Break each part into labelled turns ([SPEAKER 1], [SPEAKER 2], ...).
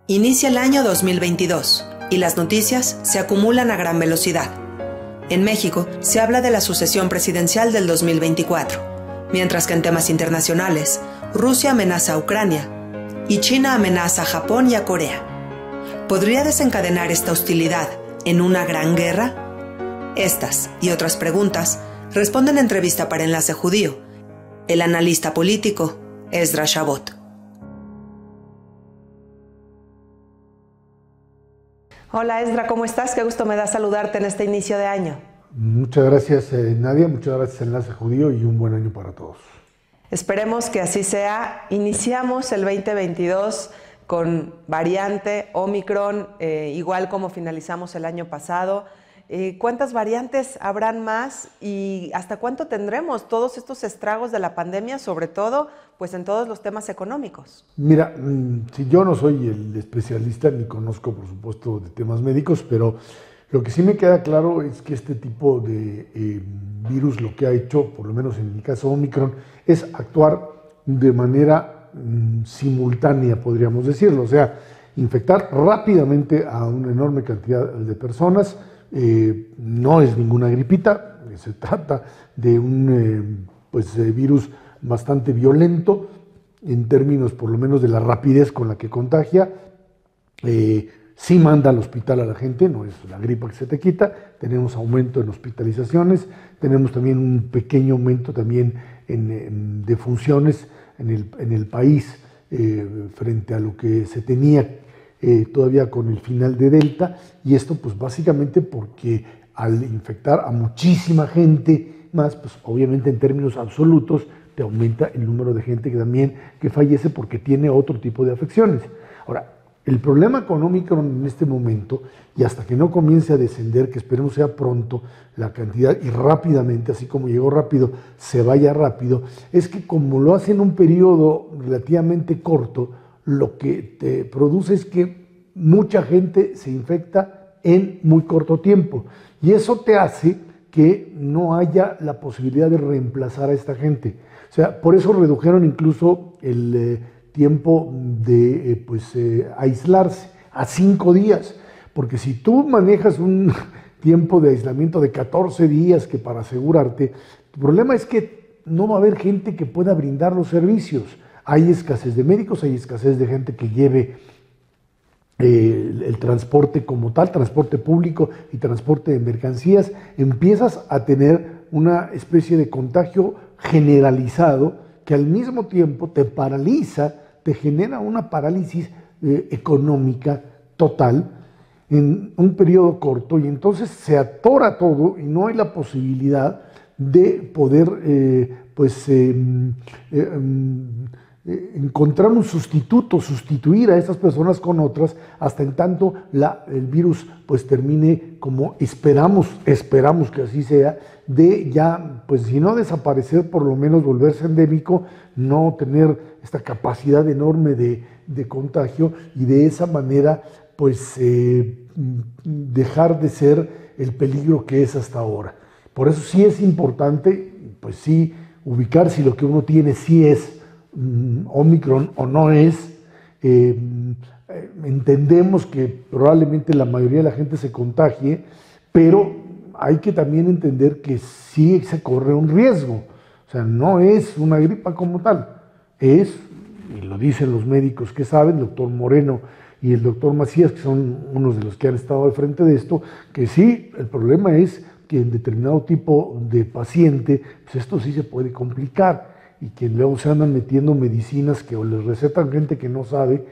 [SPEAKER 1] Inicia el año 2022 y las noticias se acumulan a gran velocidad. En México se habla de la sucesión presidencial del 2024, mientras que en temas internacionales, Rusia amenaza a Ucrania y China amenaza a Japón y a Corea. ¿Podría desencadenar esta hostilidad en una gran guerra? Estas y otras preguntas responde en entrevista para Enlace Judío el analista político Ezra Shabot. Hola Ezra, ¿cómo estás? Qué gusto me da saludarte en este inicio de año.
[SPEAKER 2] Muchas gracias Nadia, muchas gracias Enlace Judío y un buen año para todos.
[SPEAKER 1] Esperemos que así sea. Iniciamos el 2022 con variante Omicron, igual como finalizamos el año pasado. ¿Cuántas variantes habrán más y hasta cuánto tendremos todos estos estragos de la pandemia, sobre todo pues en todos los temas económicos?
[SPEAKER 2] Mira, si yo no soy el especialista ni conozco por supuesto de temas médicos, pero lo que sí me queda claro es que este tipo de virus lo que ha hecho, por lo menos en el caso Omicron, es actuar de manera simultánea, podríamos decirlo, o sea, infectar rápidamente a una enorme cantidad de personas. No es ninguna gripita, se trata de un virus bastante violento en términos por lo menos de la rapidez con la que contagia. Sí manda al hospital a la gente, no es la gripa que se te quita. Tenemos aumento en hospitalizaciones, tenemos también un pequeño aumento también en defunciones en el país frente a lo que se tenía todavía con el final de Delta, y esto pues básicamente porque al infectar a muchísima gente más, pues obviamente en términos absolutos te aumenta el número de gente que fallece porque tiene otro tipo de afecciones. Ahora, el problema con Omicron en este momento, y hasta que no comience a descender, que esperemos sea pronto, la cantidad y rápidamente, así como llegó rápido, se vaya rápido, es que como lo hace en un periodo relativamente corto, lo que te produce es que mucha gente se infecta en muy corto tiempo. Y eso te hace que no haya la posibilidad de reemplazar a esta gente. O sea, por eso redujeron incluso el tiempo de aislarse a 5 días. Porque si tú manejas un tiempo de aislamiento de 14 días que para asegurarte, el problema es que no va a haber gente que pueda brindar los servicios. Hay escasez de médicos, hay escasez de gente que lleve el transporte como tal, transporte público y transporte de mercancías. Empiezas a tener una especie de contagio generalizado que al mismo tiempo te paraliza, te genera una parálisis económica total en un periodo corto, y entonces se atora todo y no hay la posibilidad de poder encontrar un sustituto, sustituir a estas personas con otras, hasta en tanto el virus pues termine, como esperamos que así sea, de ya, pues si no desaparecer, por lo menos volverse endémico, no tener esta capacidad enorme de contagio, y de esa manera pues dejar de ser el peligro que es hasta ahora. Por eso sí es importante, pues sí, ubicar si lo que uno tiene sí es Omicron o no es. Entendemos que probablemente la mayoría de la gente se contagie, pero hay que también entender que sí se corre un riesgo. O sea, no es una gripa como tal, es, y lo dicen los médicos que saben, el doctor Moreno y el doctor Macías, que son unos de los que han estado al frente de esto, que sí, el problema es que en determinado tipo de paciente, pues esto sí se puede complicar, y que luego se andan metiendo medicinas que o les recetan gente que no sabe,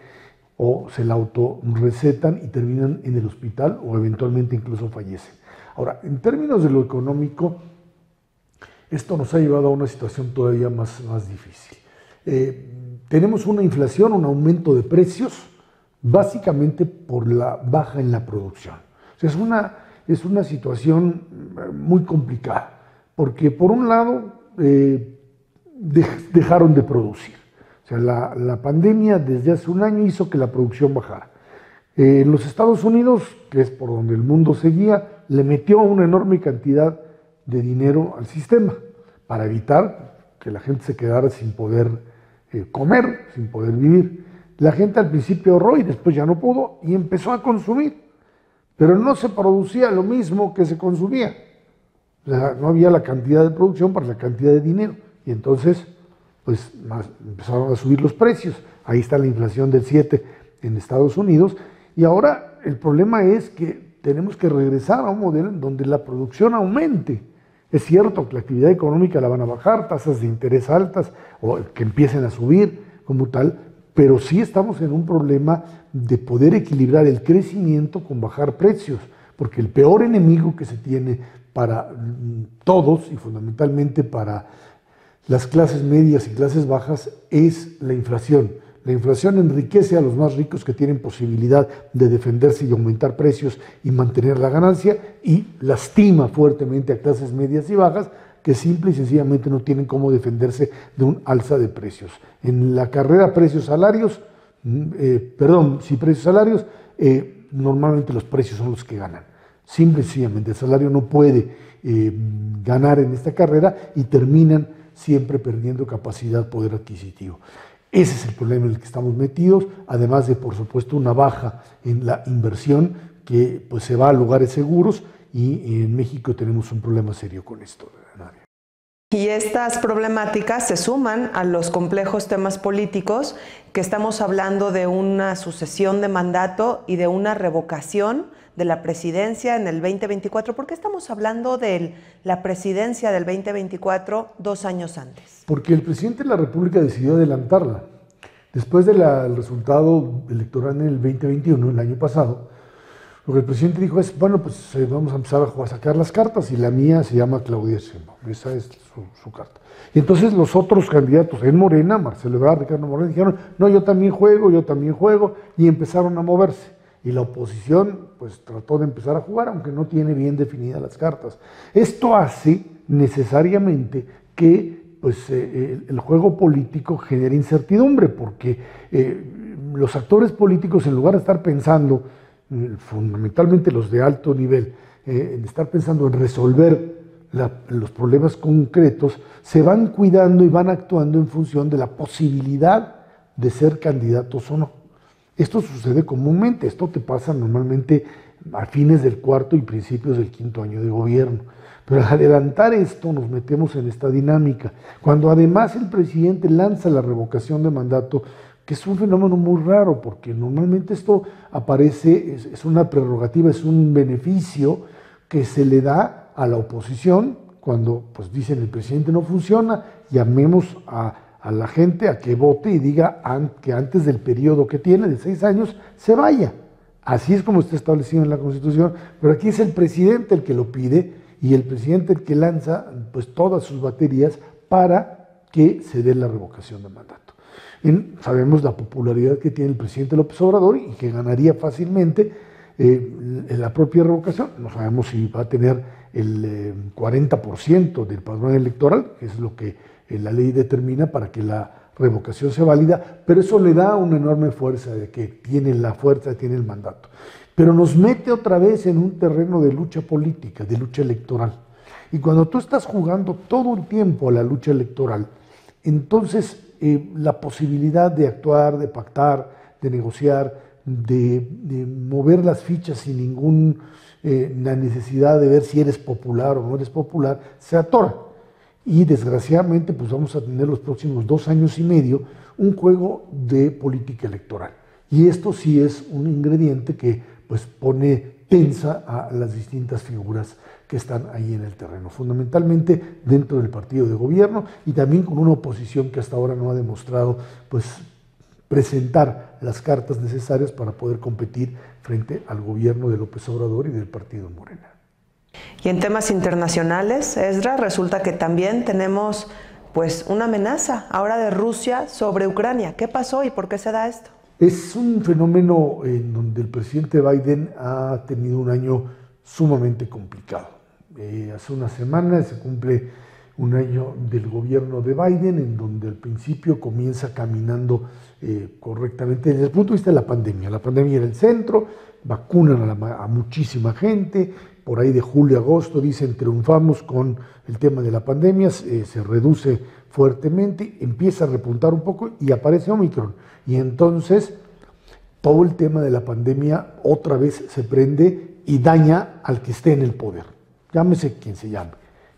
[SPEAKER 2] o se la autorrecetan y terminan en el hospital o eventualmente incluso fallecen. Ahora, en términos de lo económico, esto nos ha llevado a una situación todavía más difícil. Tenemos una inflación, un aumento de precios, básicamente por la baja en la producción. O sea, es una situación muy complicada, porque por un lado dejaron de producir. O sea, la pandemia desde hace un año hizo que la producción bajara. En los Estados Unidos, que es por donde el mundo seguía, le metió una enorme cantidad de dinero al sistema para evitar que la gente se quedara sin poder comer, sin poder vivir. La gente al principio ahorró y después ya no pudo y empezó a consumir, pero no se producía lo mismo que se consumía. O sea, no había la cantidad de producción para la cantidad de dinero y entonces pues empezaron a subir los precios. Ahí está la inflación del 7 en Estados Unidos y ahora el problema es que tenemos que regresar a un modelo en donde la producción aumente. Es cierto que la actividad económica la van a bajar, tasas de interés altas o que empiecen a subir como tal, pero sí estamos en un problema de poder equilibrar el crecimiento con bajar precios, porque el peor enemigo que se tiene para todos y fundamentalmente para las clases medias y clases bajas es la inflación. La inflación enriquece a los más ricos que tienen posibilidad de defenderse y aumentar precios y mantener la ganancia y lastima fuertemente a clases medias y bajas que simple y sencillamente no tienen cómo defenderse de un alza de precios. En la carrera precios-salarios, precios-salarios, normalmente los precios son los que ganan. Simple y sencillamente el salario no puede ganar en esta carrera y terminan siempre perdiendo capacidad, poder adquisitivo. Ese es el problema en el que estamos metidos, además de, por supuesto, una baja en la inversión que pues, se va a lugares seguros y en México tenemos un problema serio con esto.
[SPEAKER 1] Y estas problemáticas se suman a los complejos temas políticos que estamos hablando de una sucesión de mandato y de una revocación de la presidencia en el 2024. ¿Por qué estamos hablando de la presidencia del 2024 2 años antes?
[SPEAKER 2] Porque el presidente de la República decidió adelantarla. Después del resultado electoral en el 2021, el año pasado, lo que el presidente dijo es, bueno, pues vamos a empezar a sacar las cartas y la mía se llama Claudia Sheinbaum, esa es su carta. Y entonces los otros candidatos en Morena, Marcelo Ebrard, Ricardo Morena, dijeron, no, yo también juego, y empezaron a moverse. Y la oposición pues trató de empezar a jugar, aunque no tiene bien definidas las cartas. Esto hace necesariamente que pues, el juego político genere incertidumbre, porque los actores políticos, en lugar de estar pensando, fundamentalmente los de alto nivel, en estar pensando en resolver los problemas concretos, se van cuidando y van actuando en función de la posibilidad de ser candidatos o no. Esto sucede comúnmente, esto te pasa normalmente a fines del 4º y principios del 5º año de gobierno. Pero al adelantar esto nos metemos en esta dinámica. Cuando además el presidente lanza la revocación de mandato, que es un fenómeno muy raro, porque normalmente esto aparece, es una prerrogativa, es un beneficio que se le da a la oposición cuando pues dicen el presidente no funciona, llamemos a la gente a que vote y diga que antes del periodo que tiene, de 6 años, se vaya. Así es como está establecido en la Constitución, pero aquí es el presidente el que lo pide y el presidente el que lanza pues, todas sus baterías para que se dé la revocación de mandato. Sabemos la popularidad que tiene el presidente López Obrador y que ganaría fácilmente en la propia revocación. No sabemos si va a tener el 40% del padrón electoral, que es lo que la ley determina para que la revocación sea válida, pero eso le da una enorme fuerza de que tiene la fuerza, tiene el mandato. Pero nos mete otra vez en un terreno de lucha política, de lucha electoral. Y cuando tú estás jugando todo el tiempo a la lucha electoral, entonces la posibilidad de actuar, de pactar, de negociar, de mover las fichas sin ninguna necesidad de ver si eres popular o no eres popular, se atora. Y desgraciadamente pues vamos a tener los próximos 2 años y medio un juego de política electoral. Y esto sí es un ingrediente que pues pone tensa a las distintas figuras que están ahí en el terreno, fundamentalmente dentro del partido de gobierno y también con una oposición que hasta ahora no ha demostrado pues presentar las cartas necesarias para poder competir frente al gobierno de López Obrador y del partido Morena.
[SPEAKER 1] Y en temas internacionales, Esdras, resulta que también tenemos pues una amenaza ahora de Rusia sobre Ucrania. ¿Qué pasó y por qué se da esto?
[SPEAKER 2] Es un fenómeno en donde el presidente Biden ha tenido un año sumamente complicado. Hace una semana se cumple un año del gobierno de Biden, en donde al principio comienza caminando correctamente desde el punto de vista de la pandemia. La pandemia era el centro, vacunan a muchísima gente, por ahí de julio a agosto dicen triunfamos con el tema de la pandemia, se reduce fuertemente, empieza a repuntar un poco y aparece Omicron. Y entonces todo el tema de la pandemia otra vez se prende y daña al que esté en el poder, llámese quien se llame,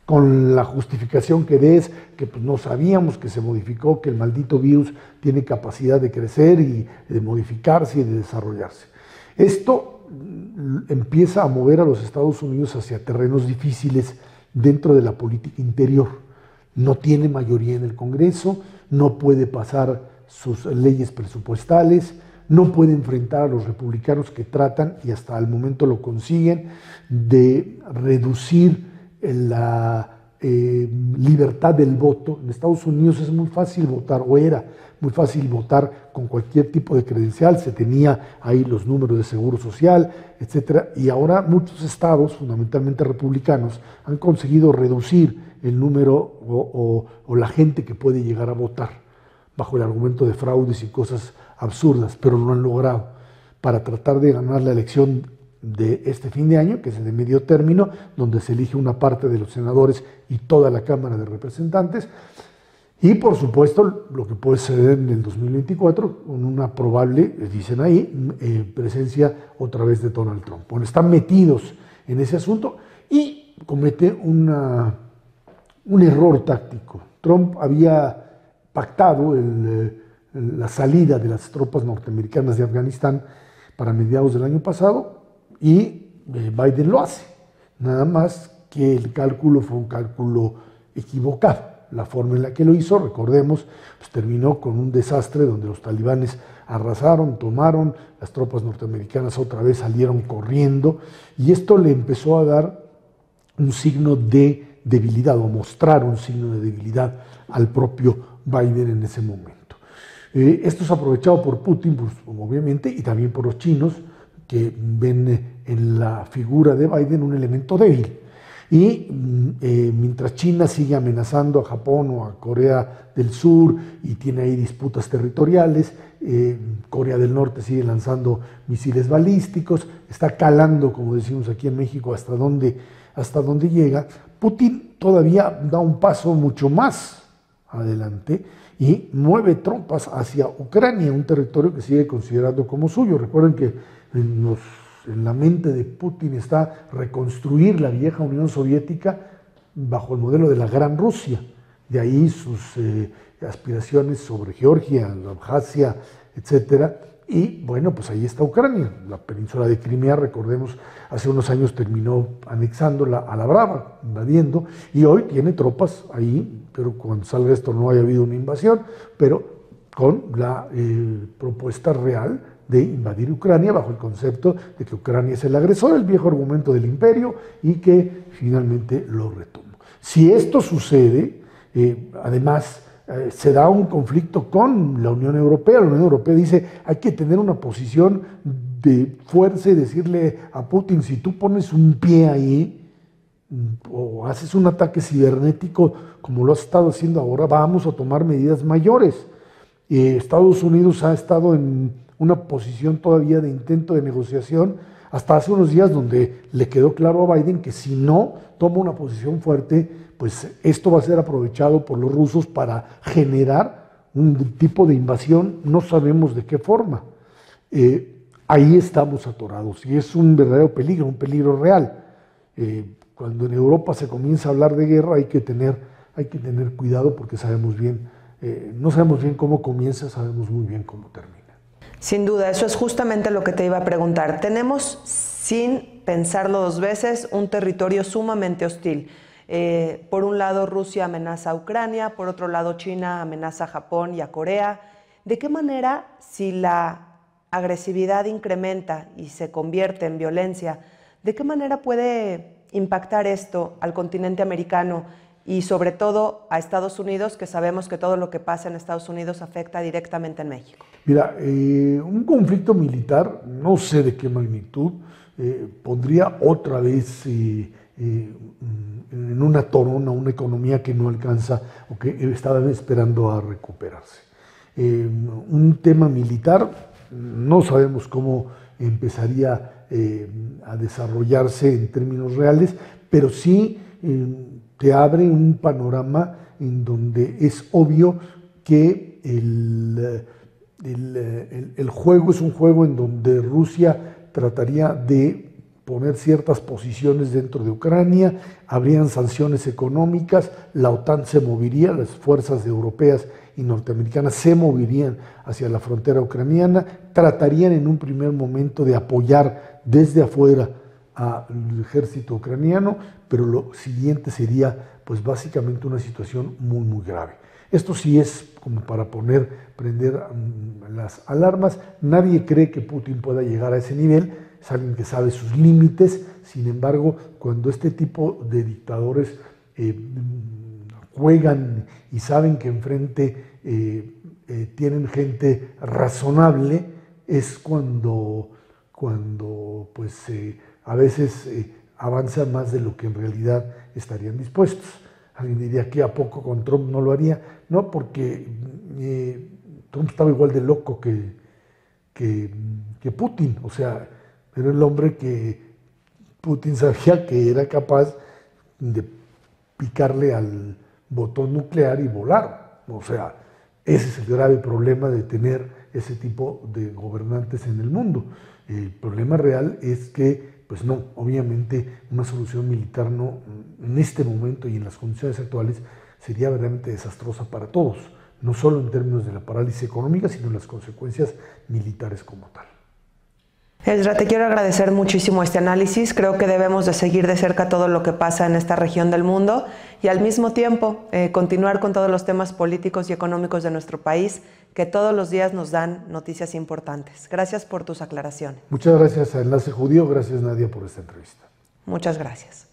[SPEAKER 2] con la justificación que des, que pues no sabíamos, que se modificó, que el maldito virus tiene capacidad de crecer y de modificarse y de desarrollarse. Esto empieza a mover a los Estados Unidos hacia terrenos difíciles dentro de la política interior. No tiene mayoría en el Congreso, no puede pasar sus leyes presupuestales, no puede enfrentar a los republicanos que tratan, y hasta el momento lo consiguen, de reducir la libertad del voto. En Estados Unidos es muy fácil votar, o era muy fácil votar con cualquier tipo de credencial, se tenía ahí los números de seguro social, etcétera, y ahora muchos estados, fundamentalmente republicanos, han conseguido reducir el número o la gente que puede llegar a votar, bajo el argumento de fraudes y cosas absurdas, pero lo han logrado para tratar de ganar la elección de este fin de año, que es el de medio término, donde se elige una parte de los senadores y toda la Cámara de Representantes, y por supuesto lo que puede suceder en el 2024 con una probable, dicen ahí, presencia otra vez de Donald Trump. Bueno, están metidos en ese asunto y comete un error táctico. Trump había pactado la salida de las tropas norteamericanas de Afganistán para mediados del año pasado, y Biden lo hace. Nada más que el cálculo fue un cálculo equivocado. La forma en la que lo hizo, recordemos, pues terminó con un desastre donde los talibanes arrasaron, tomaron, las tropas norteamericanas otra vez salieron corriendo, y esto le empezó a dar un signo de debilidad, o mostrar un signo de debilidad al propio Biden en ese momento. Esto es aprovechado por Putin, pues, obviamente, y también por los chinos, que ven en la figura de Biden un elemento débil. Y mientras China sigue amenazando a Japón o a Corea del Sur y tiene ahí disputas territoriales, Corea del Norte sigue lanzando misiles balísticos, está calando, como decimos aquí en México, hasta dónde llega. Putin todavía da un paso mucho más adelante y mueve tropas hacia Ucrania, un territorio que sigue considerando como suyo. Recuerden que en la mente de Putin está reconstruir la vieja Unión Soviética bajo el modelo de la Gran Rusia. De ahí sus aspiraciones sobre Georgia, Abjasia, etcétera. Y bueno, pues ahí está Ucrania. La península de Crimea, recordemos, hace unos años terminó anexándola a la brava, invadiendo, y hoy tiene tropas ahí, pero cuando salga esto no haya habido una invasión, pero con la propuesta real de invadir Ucrania bajo el concepto de que Ucrania es el agresor, el viejo argumento del imperio, y que finalmente lo retomó. Si esto sucede, además se da un conflicto con la Unión Europea. La Unión Europea dice, hay que tener una posición de fuerza y decirle a Putin, si tú pones un pie ahí o haces un ataque cibernético como lo has estado haciendo ahora, vamos a tomar medidas mayores. Estados Unidos ha estado en una posición todavía de intento de negociación hasta hace unos días, donde le quedó claro a Biden que si no toma una posición fuerte, pues esto va a ser aprovechado por los rusos para generar un tipo de invasión, no sabemos de qué forma. Ahí estamos atorados y es un verdadero peligro, un peligro real. Cuando en Europa se comienza a hablar de guerra hay que tener cuidado, porque sabemos bien, no sabemos bien cómo comienza, sabemos muy bien cómo termina.
[SPEAKER 1] Sin duda, eso es justamente lo que te iba a preguntar. Tenemos, sin pensarlo dos veces, un territorio sumamente hostil. Por un lado, Rusia amenaza a Ucrania, por otro lado, China amenaza a Japón y a Corea. ¿De qué manera, si la agresividad incrementa y se convierte en violencia, de qué manera puede impactar esto al continente americano y sobre todo a Estados Unidos, que sabemos que todo lo que pasa en Estados Unidos afecta directamente en México?
[SPEAKER 2] Mira, un conflicto militar, no sé de qué magnitud, pondría otra vez en una torona una economía que no alcanza o que estaba esperando a recuperarse. Un tema militar, no sabemos cómo empezaría a desarrollarse en términos reales, pero sí te abre un panorama en donde es obvio que el juego es un juego en donde Rusia trataría de poner ciertas posiciones dentro de Ucrania, habrían sanciones económicas, la OTAN se movería, las fuerzas europeas y norteamericanas se moverían hacia la frontera ucraniana, tratarían en un primer momento de apoyar desde afuera al ejército ucraniano, pero lo siguiente sería pues básicamente una situación muy muy grave. Esto sí es como para prender las alarmas. Nadie cree que Putin pueda llegar a ese nivel, es alguien que sabe sus límites. Sin embargo, cuando este tipo de dictadores juegan y saben que enfrente tienen gente razonable, es cuando pues a veces avanzan más de lo que en realidad estarían dispuestos. Alguien diría que a poco con Trump no lo haría. No, porque Trump estaba igual de loco que Putin. O sea, era el hombre que Putin sabía que era capaz de picarle al botón nuclear y volar. O sea, ese es el grave problema de tener ese tipo de gobernantes en el mundo. El problema real es que pues no, obviamente una solución militar no, en este momento y en las condiciones actuales sería verdaderamente desastrosa para todos, no solo en términos de la parálisis económica, sino en las consecuencias militares como tal.
[SPEAKER 1] Ezra, te quiero agradecer muchísimo este análisis. Creo que debemos de seguir de cerca todo lo que pasa en esta región del mundo y al mismo tiempo continuar con todos los temas políticos y económicos de nuestro país, que todos los días nos dan noticias importantes. Gracias por tus aclaraciones.
[SPEAKER 2] Muchas gracias a Enlace Judío, gracias Nadia por esta entrevista.
[SPEAKER 1] Muchas gracias.